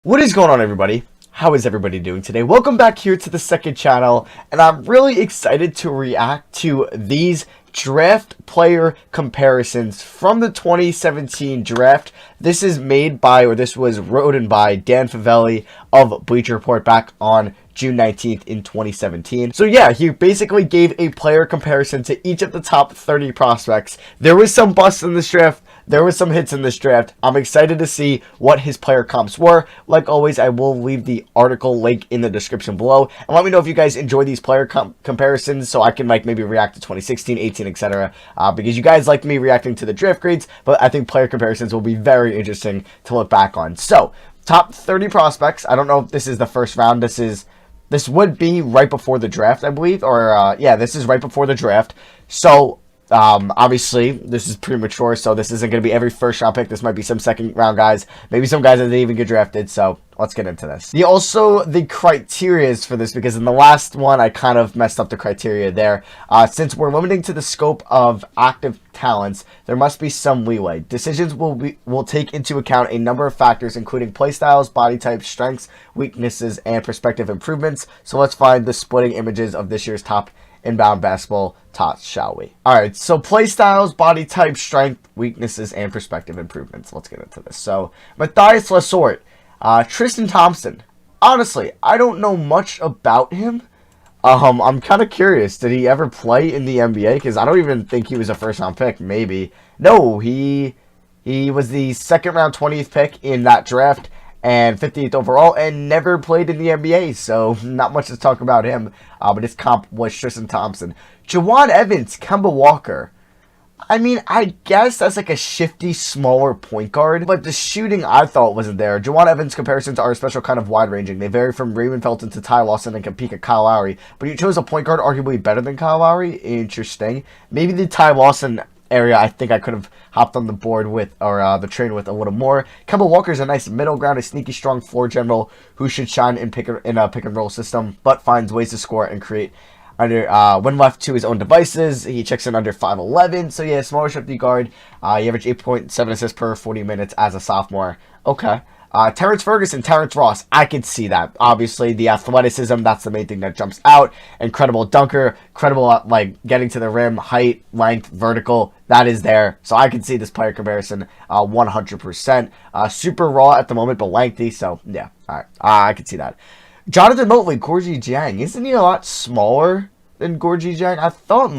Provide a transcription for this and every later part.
What is going on, everybody? How is everybody doing today? Welcome back here to the second channel, and I'm really excited to react to these draft player comparisons from the 2017 draft. This is made by, or this was written by Dan Favelli of Bleacher Report back on June 19th in 2017. So yeah, he basically gave a player comparison to each of the top 30 prospects. There was some busts in this draft. There was some hits in this draft. I'm excited to see what his player comps were. Like always, I will leave the article link in the description below. And let me know if you guys enjoy these player comparisons so I can maybe react to 2016, 18, etc. Because you guys like me reacting to the draft grades, but I think player comparisons will be very interesting to look back on. So, top 30 prospects. I don't know if this is the first round. This would be right before the draft, I believe. Or, yeah, this is right before the draft. So, obviously, this is premature, so this isn't going to be every first round pick. This might be some second round guys, maybe some guys that didn't even get drafted, so let's get into this. The criteria for this, because in the last one, I kind of messed up the criteria there. Since we're limiting to the scope of active talents, there must be some leeway. Decisions will take into account a number of factors, including play styles, body types, strengths, weaknesses, and prospective improvements. So let's find the splitting images of this year's top inbound basketball tots, shall we? Alright, so play styles, body type, strength, weaknesses, and perspective improvements. Let's get into this. So, Matthias Lesort, Tristan Thompson. Honestly, I don't know much about him. I'm kind of curious. Did he ever play in the NBA? Because I don't even think he was a first-round pick, maybe. No, he was the second-round 20th pick in that draft, and 58th overall, and never played in the NBA, so not much to talk about him. But his comp was Tristan Thompson. Jawan Evans, Kemba Walker. I mean, I guess that's like a shifty, smaller point guard, but the shooting I thought wasn't there. Jawan Evans' comparisons are a special kind of wide-ranging. They vary from Raymond Felton to Ty Lawson and can peak at Kyle Lowry, but you chose a point guard arguably better than Kyle Lowry. Interesting. Maybe the Ty Lawson area I think I could have hopped on the board with, or the train with a little more. Kemba Walker's a nice middle ground, a sneaky strong floor general who should shine in a pick and roll system, but finds ways to score and create under when left to his own devices. He checks in under 5'11", so yeah, smaller shifty guard. He averaged 8.7 assists per 40 minutes as a sophomore. Okay. Terrence Ferguson, Terrence Ross, I could see that. Obviously, the athleticism, that's the main thing that jumps out. Incredible dunker, incredible like getting to the rim, height, length, vertical, that is there. So I can see this player comparison 100%. Super raw at the moment, but lengthy, so yeah, all right, I can see that. Jonathan Motley, Gorgie Jiang, isn't he a lot smaller than Gorgie Jiang? I thought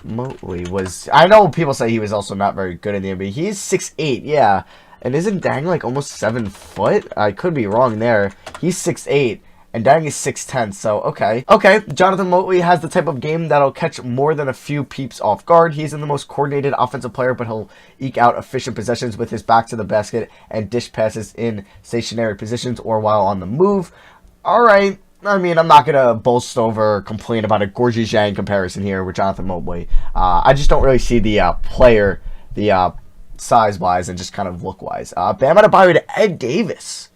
Motley was, I know people say he was also not very good in the NBA. He's 6'8", yeah. And isn't Dang like almost 7 foot? I could be wrong there. He's 6'8", and Dang is 6'10", so okay. Okay, Jonathan Motley has the type of game that'll catch more than a few peeps off guard. He isn't the most coordinated offensive player, but he'll eke out efficient possessions with his back to the basket and dish passes in stationary positions or while on the move. Alright, I mean, I'm not going to boast over or complain about a Gorgie Jiang comparison here with Jonathan Motley. I just don't really see the player, size-wise and just kind of look-wise. Bam Adebayo to Ed Davis.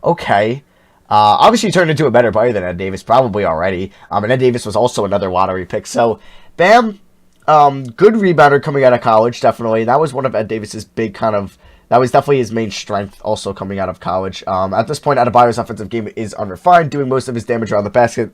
Okay. Obviously, he turned into a better player than Ed Davis, probably already. And Ed Davis was also another lottery pick. So, Bam, good rebounder coming out of college, definitely. That was one of Ed Davis's big that was definitely his main strength also coming out of college. At this point, Adebayo's offensive game is unrefined, doing most of his damage around the basket.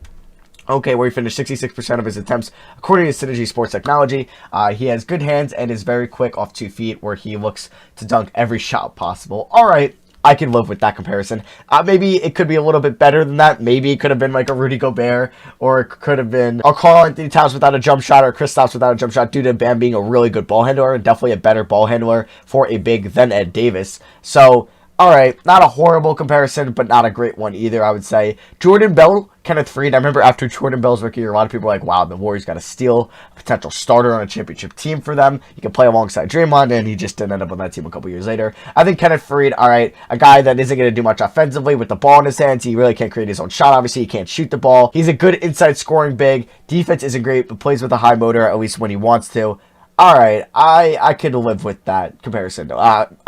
Okay, where he finished 66% of his attempts, according to Synergy Sports Technology. He has good hands and is very quick off 2 feet, where he looks to dunk every shot possible. All right, I can live with that comparison. Maybe it could be a little bit better than that. Maybe it could have been like a Rudy Gobert, or it could have been a Karl-Anthony Towns without a jump shot, or Kristaps without a jump shot, due to Bam being a really good ball handler and definitely a better ball handler for a big than Ed Davis. So, alright, not a horrible comparison, but not a great one either, I would say. Jordan Bell, Kenneth Faried. I remember after Jordan Bell's rookie year, a lot of people were like, wow, the Warriors got a steal, a potential starter on a championship team for them. He could play alongside Draymond, and he just didn't end up on that team a couple years later. I think Kenneth Faried, alright, a guy that isn't going to do much offensively with the ball in his hands. He really can't create his own shot, obviously. He can't shoot the ball. He's a good inside scoring big. Defense isn't great, but plays with a high motor, at least when he wants to. Alright, I could live with that comparison.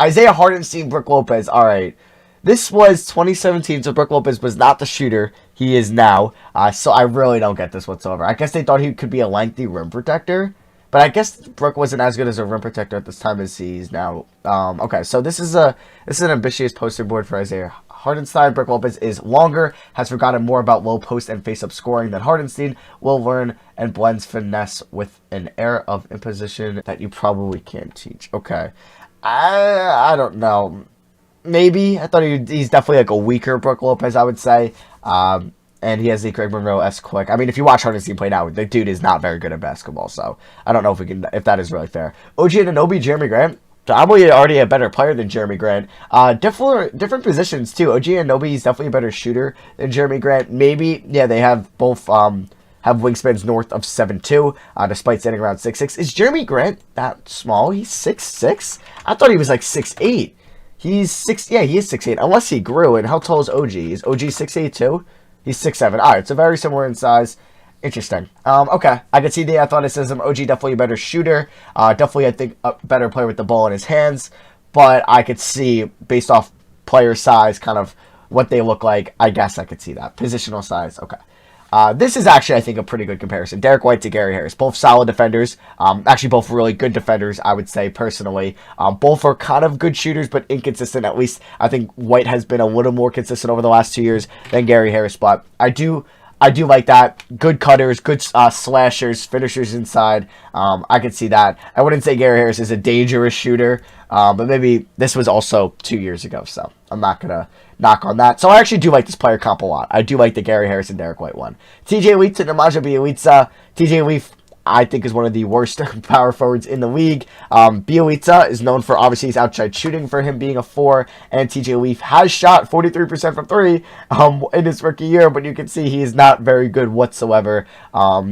Isaiah Hartenstein, Brook Lopez, alright. This was 2017, so Brook Lopez was not the shooter he is now. So I really don't get this whatsoever. I guess they thought he could be a lengthy rim protector. But I guess Brook wasn't as good as a rim protector at this time as he's now. Okay, so this is an ambitious poster board for Isaiah Hardenstein. Brook Lopez is longer, has forgotten more about low post and face-up scoring than Hardenstein, will learn, and blends finesse with an air of imposition that you probably can't teach. Okay, I don't know. Maybe. I thought he's definitely like a weaker Brook Lopez, I would say. And he has the Craig Monroe-esque quick. I mean, if you watch Hardenstein play now, the dude is not very good at basketball, so I don't know if that is really fair. OG Anunoby, Jeremy Grant. Probably already a better player than Jeremy Grant. Different positions, too. OG Anunoby is definitely a better shooter than Jeremy Grant. Maybe, yeah, they have both have wingspans north of 7'2", despite standing around 6'6". Is Jeremy Grant that small? He's 6'6"? I thought he was like 6'8". He is 6'8", unless he grew. And how tall is OG? Is OG 6'8", too? He's 6'7". All right, so very similar in size. Interesting. Okay, I can see the athleticism. OG definitely a better shooter. Definitely, I think, a better player with the ball in his hands. But I could see, based off player size, kind of what they look like. I guess I could see that. Positional size, okay. This is actually, I think, a pretty good comparison. Derek White to Gary Harris. Both solid defenders. Actually, both really good defenders, I would say, personally. Both are kind of good shooters, but inconsistent. At least, I think White has been a little more consistent over the last 2 years than Gary Harris. But I do like that. Good cutters, good slashers, finishers inside. I could see that. I wouldn't say Gary Harris is a dangerous shooter, but maybe this was also 2 years ago, so I'm not going to knock on that. So I actually do like this player comp a lot. I do like the Gary Harris and Derek White one. TJ Leaf to Nemanja Bjelica. TJ Leaf, I think, is one of the worst power forwards in the league. Bjelica is known for, obviously, his outside shooting, for him being a 4, and TJ Leaf has shot 43% from 3 in his rookie year, but you can see he is not very good whatsoever.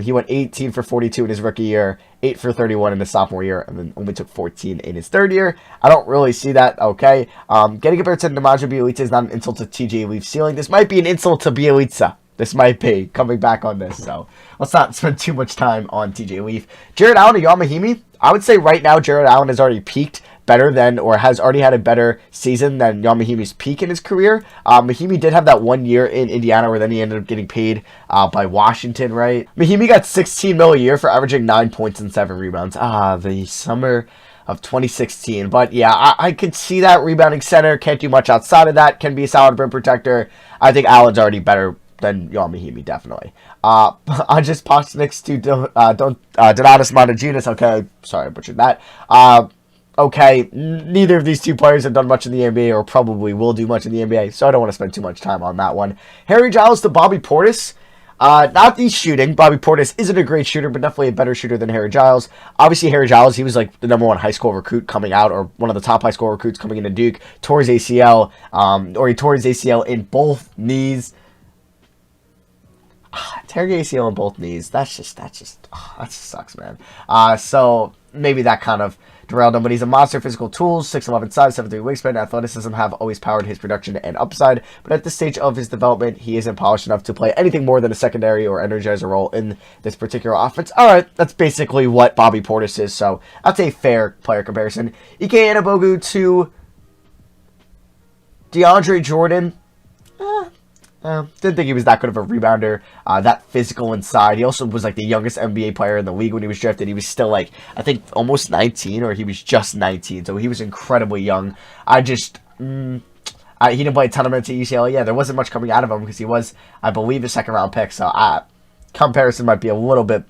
He went 18 for 42 in his rookie year, 8 for 31 in his sophomore year, and then only took 14 in his third year. I don't really see that, okay. Getting compared to Nemanja Bjelica is not an insult to TJ Leaf's ceiling. This might be an insult to Bjelica. This might be coming back on this, so let's not spend too much time on TJ Leaf. Jared Allen to Ian Mahinmi. I would say right now Jared Allen has already peaked better than, or has already had a better season than Ian Mahinmi's peak in his career. Mahinmi did have that 1 year in Indiana where then he ended up getting paid by Washington, right? Mahinmi got $16 million a year for averaging 9 points and 7 rebounds. The summer of 2016. But yeah, I could see that. Rebounding center, can't do much outside of that, can be a solid rim protector. I think Allen's already better than Ian Mahinmi, definitely. I just paused next to Donatas Montagines. Okay, sorry, I butchered that. Okay, neither of these two players have done much in the NBA or probably will do much in the NBA, so I don't want to spend too much time on that one. Harry Giles to Bobby Portis. Not the shooting. Bobby Portis isn't a great shooter, but definitely a better shooter than Harry Giles. Obviously, Harry Giles, he was like the #1 high school recruit coming out, or one of the top high school recruits coming into Duke. Tore his ACL, or he tore his ACL in both knees. Tearing ACL in both knees. That just sucks, man. So maybe that kind of derailed him, but he's a monster. Physical tools, 6'11" size, 7'3" wingspan, athleticism have always powered his production and upside, but at this stage of his development, he isn't polished enough to play anything more than a secondary or energizer role in this particular offense. Alright, that's basically what Bobby Portis is, so that's a fair player comparison. Ike Anigbogu to DeAndre Jordan. Didn't think he was that good of a rebounder, that physical inside. He also was like the youngest NBA player in the league when he was drafted. He was still like, I think almost 19, or he was just 19, so he was incredibly young. He didn't play a ton of minutes at UCLA. Yeah, there wasn't much coming out of him because he was, I believe, a second-round pick, so comparison might be a little bit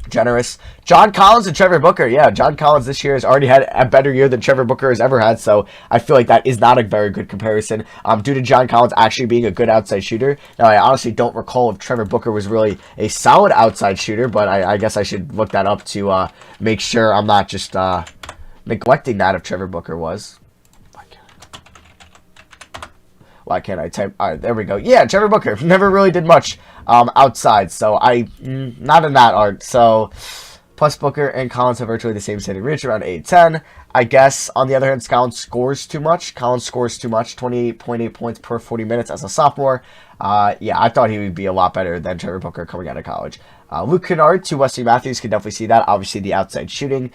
generous. John Collins and Trevor Booker. Yeah, John Collins this year has already had a better year than Trevor Booker has ever had, so I feel like that is not a very good comparison due to John Collins actually being a good outside shooter. Now, I honestly don't recall if Trevor Booker was really a solid outside shooter, but I guess I should look that up to make sure I'm not just neglecting that if Trevor Booker was. Why can't I type? All right, there we go. Yeah, Trevor Booker never really did much outside, so not in that art. So plus Booker and Collins have virtually the same standing reach, around 8-10. I guess on the other hand, Collins scores too much. 28.8 points per 40 minutes as a sophomore. Yeah, I thought he would be a lot better than Trevor Booker coming out of college. Luke Kennard to Wesley Matthews, can definitely see that. Obviously, the outside shooting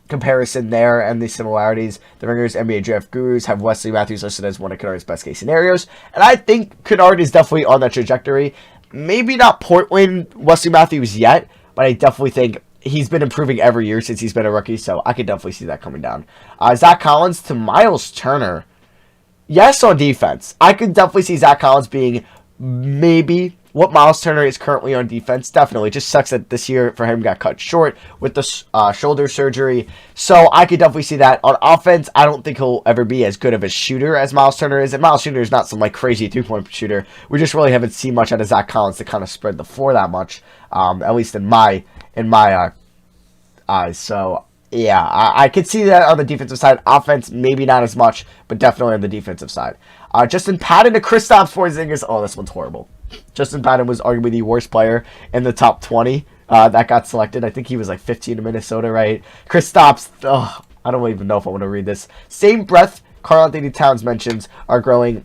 comparison there and the similarities. The Ringers NBA Draft Gurus have Wesley Matthews listed as one of Kennard's best case scenarios, and I think Kennard is definitely on that trajectory. Maybe not Portland Wesley Matthews yet, but I definitely think he's been improving every year since he's been a rookie, so I could definitely see that coming down. Zach Collins to Miles Turner. Yes, on defense. I could definitely see Zach Collins being maybe what Miles Turner is currently on defense. Definitely. Just sucks that this year for him got cut short with the shoulder surgery. So I could definitely see that. On offense, I don't think he'll ever be as good of a shooter as Miles Turner is. And Miles Turner is not some like crazy three-point shooter. We just really haven't seen much out of Zach Collins to kind of spread the floor that much. At least in my eyes. So yeah, I could see that on the defensive side. Offense, maybe not as much, but definitely on the defensive side. Justin Patton to Kristaps Porzingis. Oh, this one's horrible. Justin Patton was arguably the worst player in the top 20 that got selected. I think he was like 15 in Minnesota, right? Kristaps, I don't even know if I want to read this. Same breath, Karl-Anthony Towns mentions are growing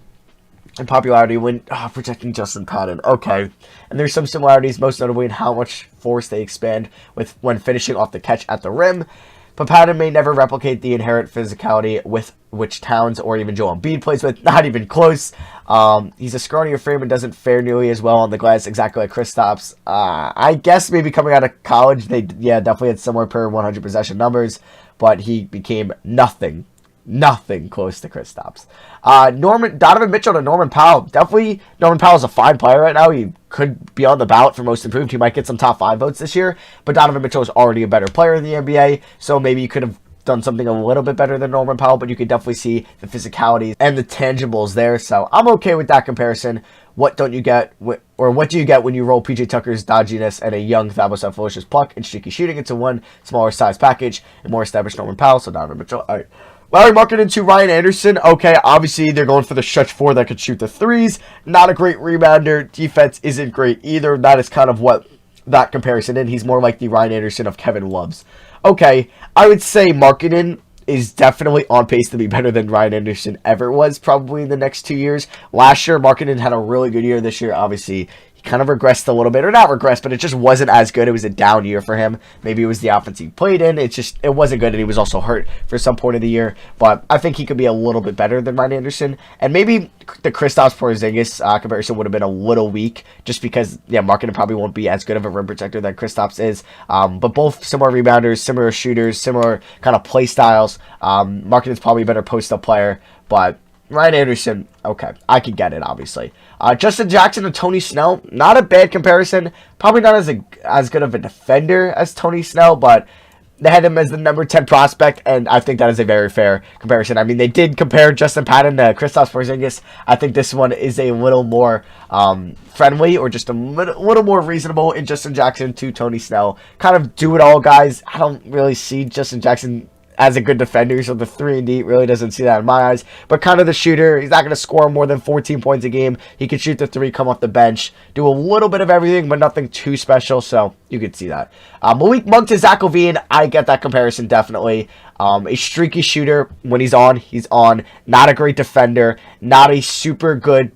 in popularity when protecting Justin Patton. Okay. And there's some similarities, most notably in how much force they expand with when finishing off the catch at the rim. But Patton may never replicate the inherent physicality with which Towns or even Joel Embiid plays with. Not even close. He's a scrawnier frame and doesn't fare nearly as well on the glass, exactly like Kristaps. I guess maybe coming out of college, they definitely had similar per 100 possession numbers, but he became nothing close to Kristaps. Donovan Mitchell to Norman Powell. Definitely, Norman Powell's a fine player right now. He could be on the ballot for most improved. He might get some top 5 votes this year, but Donovan Mitchell is already a better player in the NBA, so maybe you could have done something a little bit better than Norman Powell, but you could definitely see the physicality and the tangibles there, so I'm okay with that comparison. What don't you get, or what do you get when you roll PJ Tucker's dodginess and a young Thabo Sefolosha's pluck and streaky shooting into one smaller size package and more established Norman Powell? So Donovan Mitchell, all right. Larry Marketing to Ryan Anderson. Okay, obviously they're going for the stretch 4 that could shoot the threes. Not a great rebounder. Defense isn't great either. That is kind of what that comparison is. He's more like the Ryan Anderson of Kevin Love's. Okay, I would say Marketing is definitely on pace to be better than Ryan Anderson ever was probably in the next 2 years. Last year, Marketing had a really good year. This year, obviously, kind of regressed a little bit, or not regressed, but it just wasn't as good. It was a down year for him. Maybe it was the offense he played in. It wasn't good, and he was also hurt for some point of the year. But I think he could be a little bit better than Ryan Anderson. And maybe the Kristaps Porzingis comparison would have been a little weak, just because, Marketing probably won't be as good of a rim protector that Kristaps is. But both similar rebounders, similar shooters, similar kind of play styles. Marketing's probably a better post-up player, but Ryan Anderson, okay, I could get it, obviously. Justin Jackson and Tony Snell, not a bad comparison. Probably not as good of a defender as Tony Snell, but they had him as the number 10 prospect, and I think that is a very fair comparison. I mean, they did compare Justin Patton to Kristaps Porzingis. I think this one is a little more friendly, or just a little more reasonable in Justin Jackson to Tony Snell. Kind of do it all, guys. I don't really see Justin Jackson as a good defender, so the 3-and-D really doesn't see that in my eyes. But kind of the shooter, he's not going to score more than 14 points a game. He can shoot the 3, come off the bench, do a little bit of everything, but nothing too special, so you could see that. Malik Monk to Zach LaVine, I get that comparison, definitely. A streaky shooter, when he's on, he's on. Not a great defender, not a super good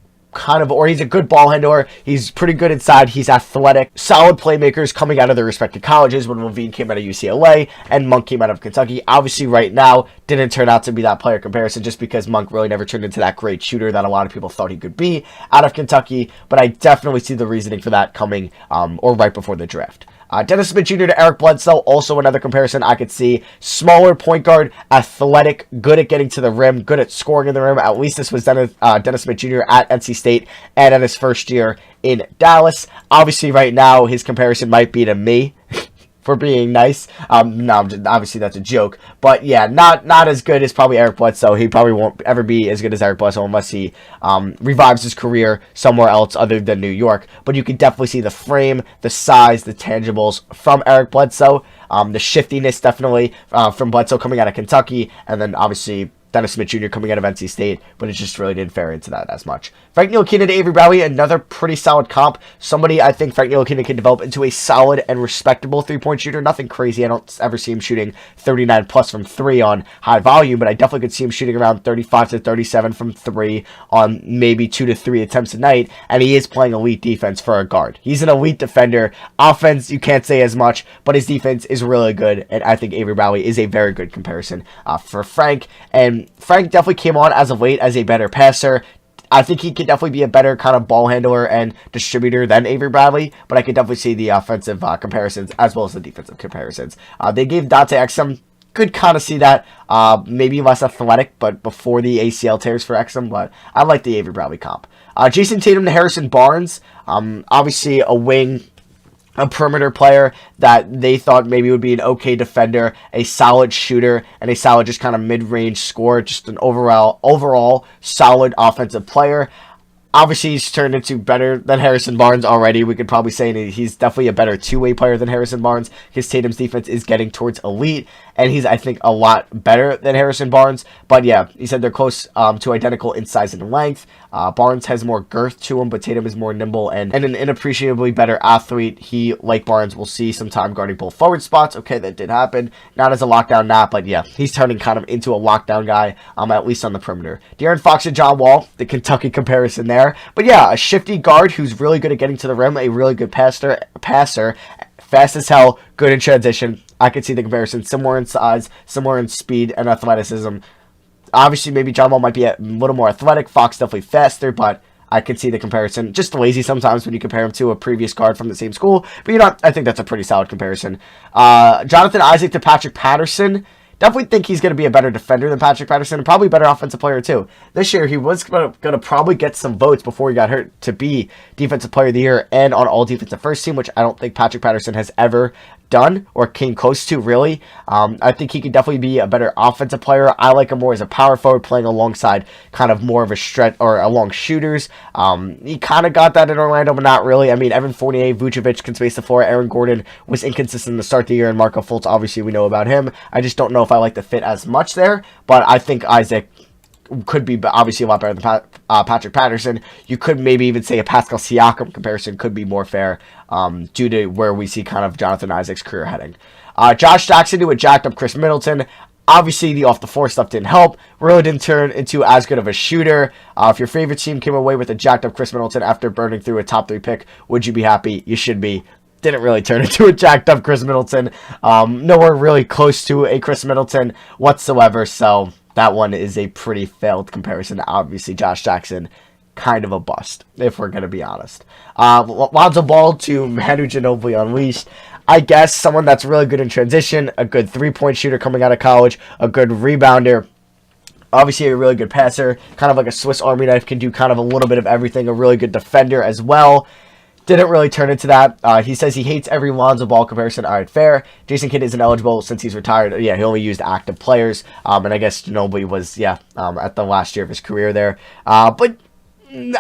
or he's a good ball handler. He's pretty good inside. He's athletic. Solid playmakers coming out of their respective colleges when LaVine came out of UCLA and Monk came out of Kentucky. Obviously, right now, didn't turn out to be that player comparison just because Monk really never turned into that great shooter that a lot of people thought he could be out of Kentucky. But I definitely see the reasoning for that coming or right before the draft. Dennis Smith Jr. to Eric Bledsoe, also another comparison I could see. Smaller point guard, athletic, good at getting to the rim, good at scoring in the rim. At least this was Dennis Smith Jr. at NC State and at his first year in Dallas. Obviously, right now, his comparison might be to me. For being nice. No, obviously that's a joke. But yeah, not as good as probably Eric Bledsoe. He probably won't ever be as good as Eric Bledsoe unless he revives his career somewhere else other than New York. But you can definitely see the frame, the size, the tangibles from Eric Bledsoe. The shiftiness definitely from Bledsoe coming out of Kentucky. And then obviously Dennis Smith Jr. coming out of NC State, but it just really didn't fare into that as much. Frank Ntilikina to Avery Bradley, another pretty solid comp. Somebody I think Frank Ntilikina can develop into a solid and respectable three-point shooter. Nothing crazy. I don't ever see him shooting 39 plus from 3 on high volume, but I definitely could see him shooting around 35 to 37 from 3 on maybe 2 to 3 attempts a night, and he is playing elite defense for a guard. He's an elite defender. Offense, you can't say as much, but his defense is really good, and I think Avery Bradley is a very good comparison for Frank. And Frank definitely came on as of late as a better passer. I think he could definitely be a better kind of ball handler and distributor than Avery Bradley, but I could definitely see the offensive comparisons as well as the defensive comparisons. They gave Dante Exum. Could kind of see that. Maybe less athletic, but before the ACL tears for Exum, but I like the Avery Bradley comp. Jayson Tatum to Harrison Barnes. Obviously a wing, a perimeter player that they thought maybe would be an okay defender, a solid shooter, and a solid just kind of mid-range scorer, just an overall solid offensive player. Obviously, he's turned into better than Harrison Barnes already. We could probably say he's definitely a better two-way player than Harrison Barnes. His Tatum's defense is getting towards elite, and he's, I think, a lot better than Harrison Barnes. But yeah, he said they're close to identical in size and length. Barnes has more girth to him, but Tatum is more nimble and an inappreciably better athlete. He, like Barnes, will see some time guarding both forward spots. Okay, that did happen. Not as a lockdown nap, but yeah, he's turning kind of into a lockdown guy, at least on the perimeter. Darren Fox and John Wall, the Kentucky comparison there. But yeah, a shifty guard who's really good at getting to the rim, a really good passer, fast as hell, good in transition. I could see the comparison, similar in size, similar in speed and athleticism. Obviously, maybe John Wall might be a little more athletic. Fox definitely faster, but I could see the comparison. Just lazy sometimes when you compare him to a previous guard from the same school. But I think that's a pretty solid comparison. Jonathan Isaac to Patrick Patterson. Definitely think he's going to be a better defender than Patrick Patterson, and probably a better offensive player too. This year, he was going to probably get some votes before he got hurt to be Defensive Player of the Year and on All Defensive First Team, which I don't think Patrick Patterson has ever done or came close to, really. I think he could definitely be a better offensive player. I like him more as a power forward, playing alongside kind of more of a stretch or along shooters. He kind of got that in Orlando, but not really. I mean, Evan Fournier, Vucevic can space the floor. Aaron Gordon was inconsistent to start the year, and Marco Fultz, obviously, we know about him. I just don't know if I like the fit as much there, but I think Isaac could be obviously a lot better than Patrick Patterson. You could maybe even say a Pascal Siakam comparison could be more fair due to where we see kind of Jonathan Isaac's career heading. Josh Jackson to a jacked up Chris Middleton. Obviously, the off-the-floor stuff didn't help. Really didn't turn into as good of a shooter. If your favorite team came away with a jacked up Chris Middleton after burning through a top 3 pick, would you be happy? You should be. Didn't really turn into a jacked up Chris Middleton. Nowhere really close to a Chris Middleton whatsoever, so that one is a pretty failed comparison. Obviously, Josh Jackson, kind of a bust, if we're going to be honest. Lonzo Ball to Manu Ginobili unleashed. I guess someone that's really good in transition, a good three-point shooter coming out of college, a good rebounder, obviously a really good passer, kind of like a Swiss Army knife, can do kind of a little bit of everything, a really good defender as well. Didn't really turn into that. He says he hates every Lonzo Ball comparison. All right, fair. Jason Kidd isn't eligible since he's retired. Yeah, he only used active players. And I guess Ginobili was, at the last year of his career there. But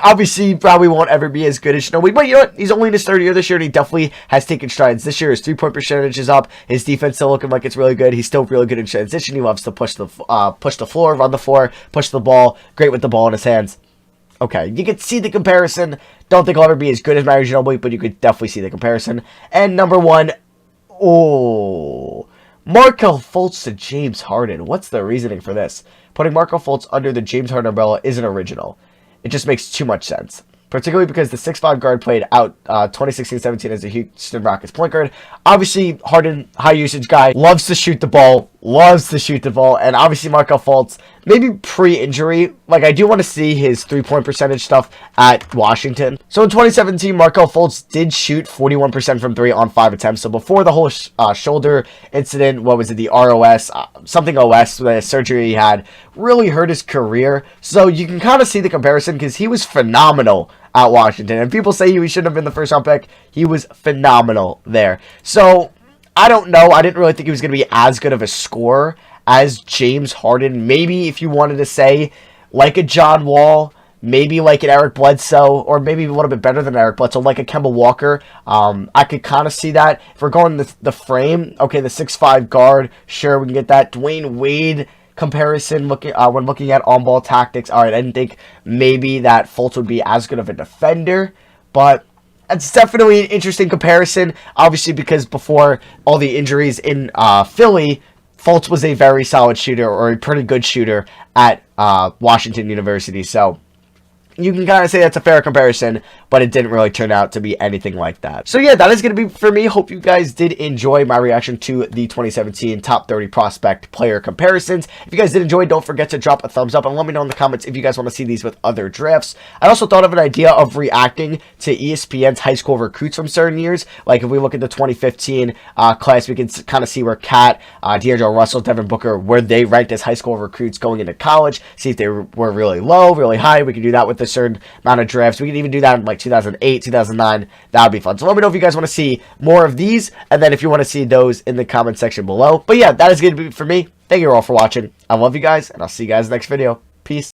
obviously probably won't ever be as good as Ginobili. But you know what? He's only in his third year this year, and he definitely has taken strides. This year, his three-point percentage is up. His defense still looking like it's really good. He's still really good in transition. He loves to push the floor, run the floor, push the ball. Great with the ball in his hands. Okay, you can see the comparison. Don't think he'll ever be as good as Manu Ginobili, but you could definitely see the comparison. And number one, Markelle Fultz to James Harden. What's the reasoning for this? Putting Markelle Fultz under the James Harden umbrella isn't original. It just makes too much sense. Particularly because the 6'5 guard played out 2016-17 as a Houston Rockets point guard. Obviously, Harden, high usage guy, loves to shoot the ball, and obviously Markelle Fultz, maybe pre-injury. Like, I do want to see his three-point percentage stuff at Washington. So in 2017, Markelle Fultz did shoot 41% from 3 on 5 attempts. So before the whole shoulder incident, what was it, the ROS, something OS, the surgery he had, really hurt his career. So you can kind of see the comparison because he was phenomenal at Washington. And people say he shouldn't have been the first round pick. He was phenomenal there. So I don't know. I didn't really think he was going to be as good of a scorer as James Harden. Maybe if you wanted to say like a John Wall, maybe like an Eric Bledsoe, or maybe a little bit better than Eric Bledsoe, like a Kemba Walker. I could kind of see that. If we're going the frame, okay, the 6'5 guard, sure, we can get that. Dwayne Wade comparison when looking at on-ball tactics. All right, I didn't think maybe that Fultz would be as good of a defender, but it's definitely an interesting comparison, obviously, because before all the injuries in Philly, Fultz was a very solid shooter, or a pretty good shooter at Washington University. So you can kind of say that's a fair comparison, but it didn't really turn out to be anything like that. So yeah, that is going to be for me. Hope you guys did enjoy my reaction to the 2017 top 30 prospect player comparisons. If you guys did enjoy, don't forget to drop a thumbs up and let me know in the comments if you guys want to see these with other drafts. I also thought of an idea of reacting to ESPN's high school recruits from certain years. Like if we look at the 2015 class, we can kind of see where Cat, D'Angelo Russell, Devin Booker, where they ranked as high school recruits going into college. See if they were really low, really high. We can do that with a certain amount of drafts. We can even do that in like 2008, 2009. That would be fun. So let me know if you guys want to see more of these, and then if you want to see those in the comment section below. But yeah, that is going to be it for me. Thank you all for watching. I love you guys, and I'll see you guys next video. Peace.